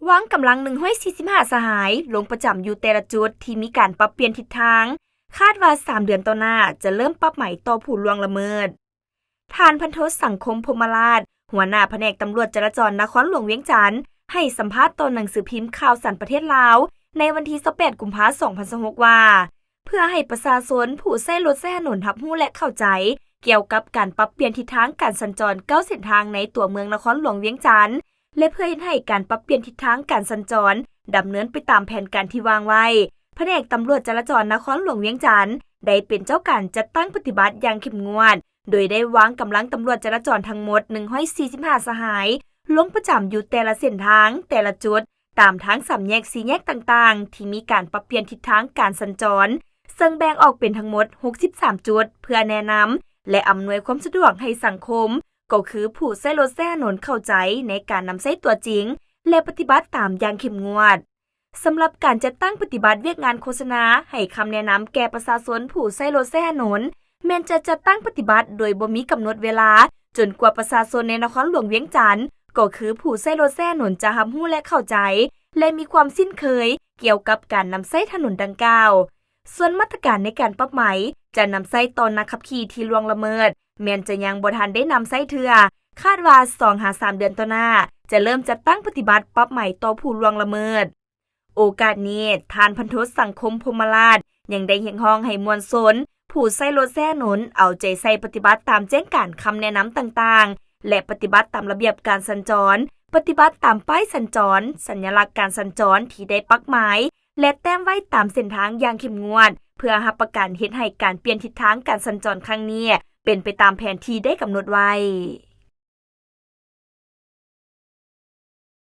วางกำลัง145สหายลงประจำอยู่แต่ละจุดที่มีการปรับเปลี่ยนทิศทางคาดว่า3เดือนต่อหน้าจะเริ่มปรับใหม่ต่อผู้ล่วงละเมิดทานพันโทสังคมพมราชหัวหน้าแผนกตำรวจจราจรนครหลวงเวียงจันทน์ให้สัมภาษณ์ต่อหนังสือพิมพ์ข่าวสารประเทศลาวในวันที่28กุมภาพันธ์2026ว่าเพื่อให้ประชาชนผู้ใช้รถใช้ถนนรับรู้และเข้าใจเกี่ยวกับการปรับเปลี่ยนทิศทางการสัญจร9เส้นทางในตัวเมืองนครหลวงเวียงจันทน์และเพื่อให้การปรับเปลี่ยนทิศทางการสัญจรดำเนินไปตามแผนการที่วางไว้แผนกตำรวจจราจรนครหลวงเวียงจันทน์ได้เป็นเจ้าการจัดตั้งปฏิบัติอย่างเข้มงวดโดยได้วางกำลังตำรวจจราจรทั้งหมด145สหายลงประจำอยู่แต่ละเส้นทางแต่ละจุดตามทางสามแยกสี่แยกต่างๆที่มีการปรับเปลี่ยนทิศทางการสัญจรซึ่งแบ่งออกเป็นทั้งหมด63จุดเพื่อแนะนำและอำนวยความสะดวกให้สังคมก็คือผู้ใช้รถใช้ถนนเข้าใจในการนำใช้ตัวจริงและปฏิบัติตามอย่างเข้มงวดสำหรับการจัดตั้งปฏิบัติเวียกงานโฆษณาให้คำแนะนำแก่ประชาชนผู้ใช้รถใช้ถนนแม้นจะจัดตั้งปฏิบัติโดยบ่มีกำหนดเวลาจนกว่าประชาชนในนครหลวงเวียงจันทน์ก็คือผู้ใช้รถใช้ถนนจะรับรู้และเข้าใจและมีความสิ้นเคยเกี่ยวกับการนำใช้ถนนดังกล่าวส่วนมาตรการในการปรับใหม่จะนำใช้ตอนนักขับขี่ที่ล่วงละเมิดแม้นจะยังบ่ทันได้นำใช้เทื่อคาดว่า 2-3 เดือนต่อหน้าจะเริ่มจัดตั้งปฏิบัติปรับใหม่ต่อผู้ล่วงละเมิดโอกาสนี้ทานพันโทสังคมพมราชยังได้เรียกร้องให้มวลชนผู้ใช้รถใช้ถนนเอาใจใส่ปฏิบัติตามแจ้งการคำแนะนำต่างๆและปฏิบัติตามระเบียบการสัญจรปฏิบัติตามป้ายสัญจรสัญลักษณ์การสัญจรที่ได้ปักหมายและแต้มไว้ตามเส้นทางอย่างเข้มงวดเพื่อรับประกันเฮ็ดให้การเปลี่ยนทิศทางการสัญจรครั้งนี้เป็นไปตามแผนที่ได้กำหนดไว้